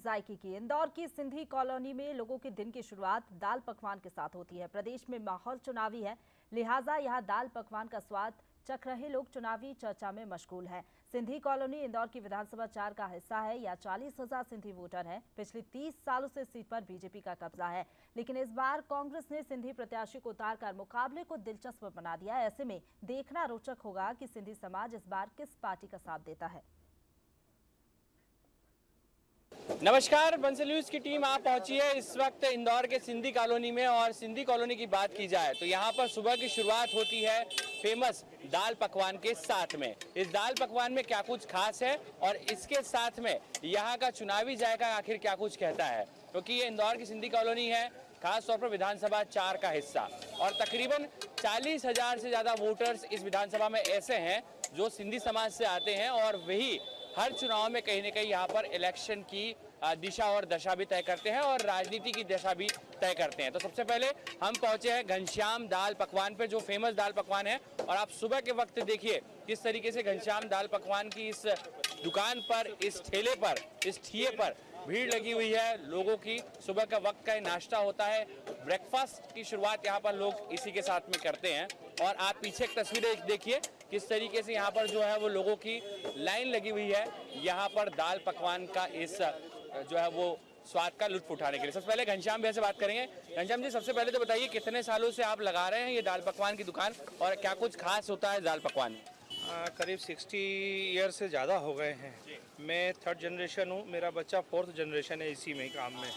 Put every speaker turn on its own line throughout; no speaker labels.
जायके की। इंदौर की सिंधी कॉलोनी में लोगों के दिन की शुरुआत दाल पकवान के साथ होती है। प्रदेश में माहौल चुनावी है, लिहाजा यहां दाल पकवान का स्वाद चख रहे लोग चुनावी चर्चा में मशगूल है। सिंधी कॉलोनी इंदौर की विधानसभा 4 का हिस्सा है। यहाँ 40,000 सिंधी वोटर हैं। पिछले 30 सालों से इस सीट पर बीजेपी का कब्जा है, लेकिन इस बार कांग्रेस ने सिंधी प्रत्याशी को उतारकर मुकाबले को दिलचस्प बना दिया। ऐसे में देखना रोचक होगा कि सिंधी समाज इस बार किस पार्टी का साथ देता है।
नमस्कार, बंसल न्यूज की टीम आप पहुंची है इस वक्त इंदौर के सिंधी कॉलोनी में। और सिंधी कॉलोनी की बात की जाए तो यहाँ पर सुबह की शुरुआत होती है फेमस दाल पकवान के साथ में। इस दाल पकवान में क्या कुछ खास है और इसके साथ में यहाँ का चुनावी जायका आखिर क्या कुछ कहता है, क्योंकि ये इंदौर की सिंधी कॉलोनी है, खास तौर पर विधानसभा 4 का हिस्सा। और तकरीबन 40,000 से ज्यादा वोटर्स इस विधानसभा में ऐसे हैं जो सिंधी समाज से आते हैं और वही हर चुनाव में कहीं न कहीं यहाँ पर इलेक्शन की दिशा और दशा भी तय करते हैं और राजनीति की दिशा भी तय करते हैं। तो सबसे पहले हम पहुंचे हैं घनश्याम दाल पकवान पे, जो फेमस दाल पकवान है। और आप सुबह के वक्त देखिए किस तरीके से घनश्याम दाल पकवान की इस दुकान पर, इस ठेले पर, इस ठिये पर भीड़ लगी हुई है लोगों की। सुबह का वक्त का नाश्ता होता है, ब्रेकफास्ट की शुरुआत यहाँ पर लोग इसी के साथ में करते हैं। और आप पीछे एक तस्वीर देखिए किस तरीके से यहाँ पर जो है वो लोगों की लाइन लगी हुई है यहाँ पर दाल पकवान का इस जो है वो स्वाद का लुत्फ उठाने के लिए। सबसे पहले घनश्याम भैया से बात करेंगे। घनश्याम जी, सबसे पहले तो बताइए कितने सालों से आप लगा रहे हैं ये दाल पकवान की दुकान और क्या कुछ खास होता है दाल पकवान में?
करीब 60 ईयर से ज़्यादा हो गए हैं। मैं 3rd जनरेशन हूँ, मेरा बच्चा 4th जनरेशन है इसी में काम में।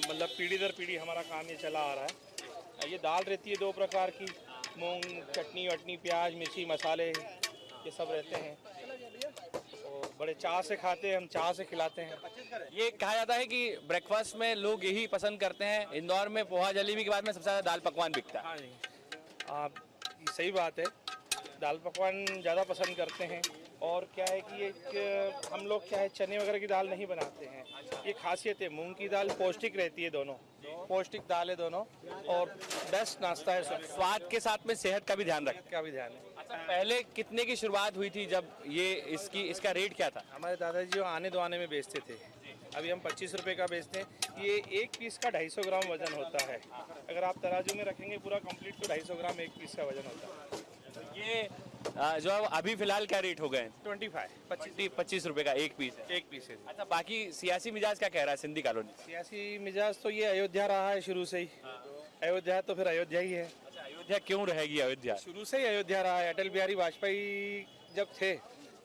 मतलब पीढ़ी दर पीढ़ी हमारा काम ये चला आ रहा है। ये दाल रहती है 2 प्रकार की, मूंग, चटनी वटनी, प्याज, मिर्ची, मसाले, ये सब रहते हैं। तो बड़े चाह से खाते हैं, हम चाह से खिलाते हैं।
ये कहा जाता है कि ब्रेकफास्ट में लोग यही पसंद करते हैं। इंदौर में पोहा जलेबी के बाद में सबसे ज़्यादा दाल पकवान बिकता है।
हाँ जी, सही बात है, दाल पकवान ज़्यादा पसंद करते हैं। और क्या है कि एक हम लोग क्या है चने वगैरह की दाल नहीं बनाते हैं, ये खासियत है। मूंग की दाल पौष्टिक रहती है, दोनों पौष्टिक दाल है दोनों, और बेस्ट नाश्ता है।
स्वाद के साथ में सेहत का भी ध्यान रखें
का भी ध्यान है।
अच्छा, पहले कितने की शुरुआत हुई थी जब ये इसका रेट क्या था?
हमारे दादाजी जो आने दो आने में बेचते थे, अभी हम 25 रुपये का बेचते हैं। ये एक पीस का 250 ग्राम वजन होता है। अगर आप तराजू में रखेंगे पूरा कंप्लीट तो 250 ग्राम एक पीस का वजन होता है।
ये जो है अभी फिलहाल क्या रेट हो गए? 25 रुपए का एक पीस है।
एक पीस है।
अच्छा, बाकी सियासी मिजाज क्या कह रहा है सिंधी कॉलोनी?
सियासी मिजाज तो ये अयोध्या रहा है शुरू से ही। अयोध्या तो फिर अयोध्या ही है।
अच्छा, अयोध्या क्यों रहेगी? अयोध्या
शुरू से ही अयोध्या रहा है। अटल बिहारी वाजपेयी जब थे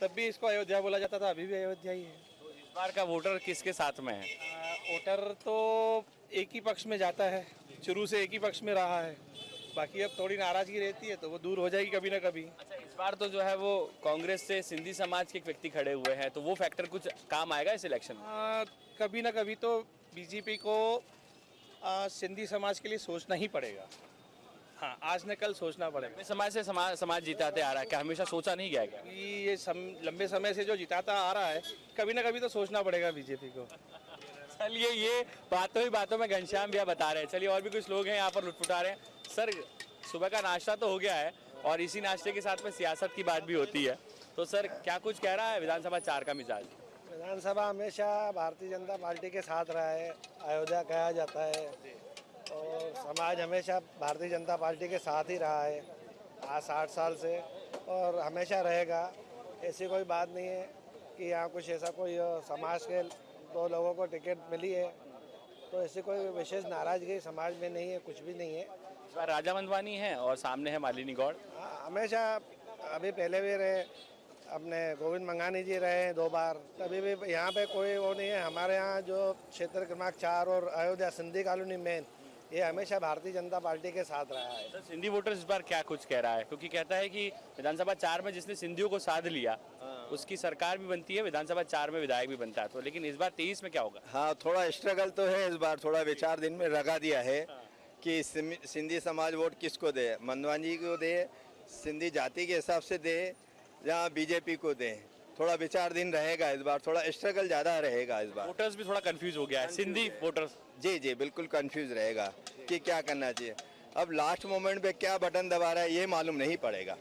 तब भी इसको अयोध्या बोला जाता था, अभी भी अयोध्या ही है।
तो इस बार का वोटर किसके साथ में है?
वोटर तो एक ही पक्ष में जाता है, शुरू से एक ही पक्ष में रहा है। बाकी अब थोड़ी नाराजगी रहती है तो वो दूर हो जाएगी कभी ना कभी।
अच्छा, इस बार तो जो है वो कांग्रेस से सिंधी समाज के एक व्यक्ति खड़े हुए हैं, तो वो फैक्टर कुछ काम आएगा इस इलेक्शन में?
कभी ना कभी तो बीजेपी को सिंधी समाज के लिए सोचना ही पड़ेगा। हाँ, आज न कल सोचना पड़ेगा।
समाज से समाज जिताते आ रहा है, क्या हमेशा सोचा नहीं गया क्या?
ये लंबे समय से जो जिताता आ रहा है, कभी ना कभी तो सोचना पड़ेगा बीजेपी को।
चलिए, ये बातों में घनश्याम भैया बता रहे हैं। चलिए, और भी कुछ लोग हैं यहाँ पर लुत्फ उठा रहे हैं। सर, सुबह का नाश्ता तो हो गया है और इसी नाश्ते के साथ में सियासत की बात भी होती है, तो सर क्या कुछ कह रहा है विधानसभा 4 का मिजाज?
विधानसभा हमेशा भारतीय जनता पार्टी के साथ रहा है, अयोध्या कहा जाता है, और समाज हमेशा भारतीय जनता पार्टी के साथ ही रहा है आज 60 साल से, और हमेशा रहेगा। ऐसी कोई बात नहीं है कि यहाँ कुछ ऐसा कोई समाज के 2 लोगों को टिकट मिली है तो ऐसी कोई विशेष नाराजगी समाज में नहीं है, कुछ भी नहीं है।
इस बार राजा मंदवानी है और सामने है मालिनी गौड़।
हमेशा अभी पहले भी रहे, अपने गोविंद मंगानी जी रहे हैं 2 बार, तभी भी यहाँ पे कोई वो नहीं है। हमारे यहाँ जो क्षेत्र क्रमांक 4 और अयोध्या सिंधी कॉलोनी मेन, ये हमेशा भारतीय जनता पार्टी के साथ रहा है।
सर, सिंधी वोटर्स इस बार क्या कुछ कह रहा है, क्योंकि कहता है कि विधानसभा 4 में जिसने सिंधियों को साध लिया उसकी सरकार भी बनती है, विधानसभा 4 में विधायक भी बनता है, तो लेकिन इस बार 23 में क्या होगा?
हाँ, थोड़ा स्ट्रगल तो है इस बार, थोड़ा विचार दिन में लगा दिया है कि सिंधी समाज वोट किसको दे, मंदवानी जी को दे, सिंधी जाति के हिसाब से दे, या बीजेपी को दे। थोड़ा विचार दिन रहेगा इस बार, थोड़ा स्ट्रगल ज़्यादा रहेगा इस बार।
वोटर्स भी थोड़ा कंफ्यूज हो गया है, सिंधी वोटर्स।
जी, बिल्कुल कंफ्यूज रहेगा कि क्या करना चाहिए। अब लास्ट मोमेंट पे क्या बटन दबा रहा है ये मालूम नहीं पड़ेगा।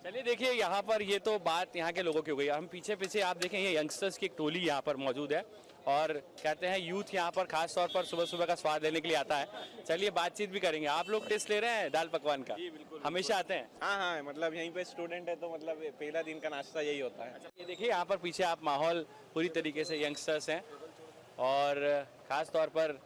चलिए, देखिए यहाँ पर ये तो बात यहाँ के लोगों की हो गई। हम पीछे आप देखें, ये यंगस्टर्स की एक टोली यहाँ पर मौजूद है और कहते हैं यूथ यहाँ पर खास तौर पर सुबह सुबह का स्वाद लेने के लिए आता है। चलिए बातचीत भी करेंगे। आप लोग टेस्ट ले रहे हैं दाल पकवान का?
जी बिल्कुल।
हमेशा आते हैं?
हाँ हाँ, मतलब यहीं पे स्टूडेंट है तो मतलब पहला दिन का नाश्ता यही होता है।
ये देखिए यहाँ पर पीछे आप माहौल पूरी तरीके से यंगस्टर्स हैं और खास तौर पर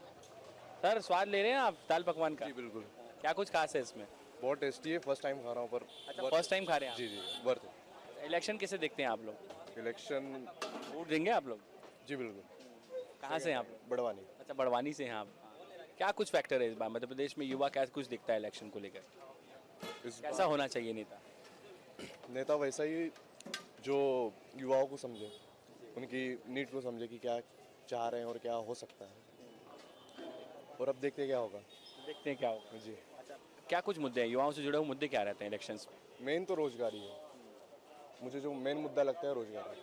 सर स्वाद ले रहे हैं आप दाल पकवान का?
जी बिल्कुल,
क्या कुछ खास है इसमें?
बहुत टेस्टी है। फर्स्ट टाइम खा रहा हूँ पर
अच्छा फर्स्ट टाइम खा रहे हैं
जी जी वर्थ
आप? इलेक्शन कैसे देखते हैं आप लोग?
इलेक्शन।
वोट देंगे आप लोग?
जी बिल्कुल।
कहाँ से हैं आप लोग?
बड़वानी।
अच्छा बड़वानी से हैं आप। क्या कुछ फैक्टर है इस बार मध्य प्रदेश में युवा क्या कुछ दिखता है इलेक्शन को लेकर?
इस
कैसा होना चाहिए नेता?
नेता वैसा ही जो युवाओं को समझे, उनकी नीड को समझे कि क्या चाह रहे हैं और क्या हो सकता है, और अब देखते हैं क्या होगा।
देखते हैं क्या होगा।
जी,
क्या कुछ मुद्दे हैं युवाओं से जुड़े हुए मुद्दे क्या रहते हैं इलेक्शंस में?
मेन तो रोजगार ही है। मुझे जो मेन मुद्दा लगता है रोजगार है।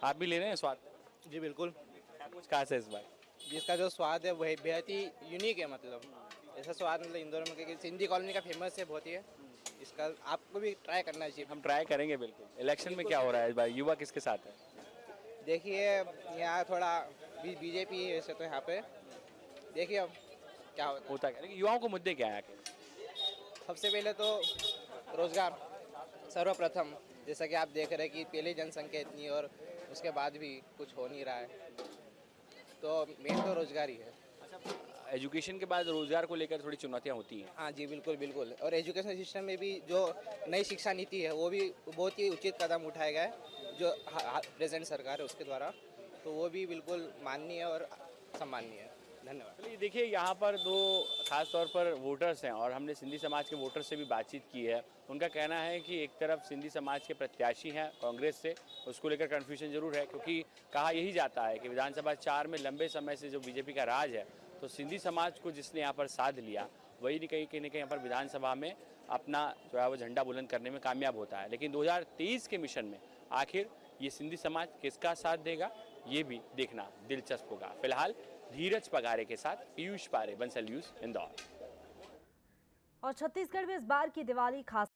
आप भी ले रहे हैं स्वाद?
जी बिल्कुल।
क्या कुछ खास है इस बार?
जिसका जो स्वाद है वही बेहद ही यूनिक है। मतलब ऐसा स्वाद मतलब इंदौर में क्योंकि सिंधी कॉलोनी का फेमस है बहुत ही है। इसका आपको भी ट्राई करना चाहिए।
हम ट्राई करेंगे बिल्कुल। इलेक्शन में क्या हो रहा है इस बार? युवा किसके साथ है?
देखिए यहाँ थोड़ा बीजेपी है वैसे तो यहाँ पे। देखिए अब क्या होता है।
होता क्या, लेकिन युवाओं को मुद्दे क्या है आखिर?
सबसे पहले तो रोजगार सर्वप्रथम। जैसा कि आप देख रहे हैं कि पहले जनसंख्या इतनी और उसके बाद भी कुछ हो नहीं रहा है, तो मेन तो रोजगार ही है।
एजुकेशन के बाद रोजगार को लेकर थोड़ी चुनौतियां होती हैं।
हाँ जी बिल्कुल बिल्कुल। और एजुकेशन सिस्टम में भी जो नई शिक्षा नीति है वो भी बहुत ही उचित कदम उठाया गया है जो प्रेजेंट सरकार है उसके द्वारा, तो वो भी बिल्कुल माननीय और सम्माननीय है। धन्यवाद।
चलिए देखिए यहाँ पर दो खास तौर पर वोटर्स हैं और हमने सिंधी समाज के वोटर्स से भी बातचीत की है। उनका कहना है कि एक तरफ सिंधी समाज के प्रत्याशी हैं कांग्रेस से, उसको लेकर कन्फ्यूजन जरूर है क्योंकि कहा यही जाता है कि विधानसभा 4 में लंबे समय से जो बीजेपी का राज है तो सिंधी समाज को जिसने यहाँ पर साध लिया वही नहीं कहीं ना कहीं यहाँ पर विधानसभा में अपना जो है वो झंडा बुलंद करने में कामयाब होता है। लेकिन 2023 के मिशन में आखिर ये सिंधी समाज किसका साथ देगा ये भी देखना दिलचस्प होगा। फिलहाल धीरज पगारे के साथ पीयूष पारे, बंसल न्यूज, इंदौर।
और छत्तीसगढ़ में इस बार की दिवाली खास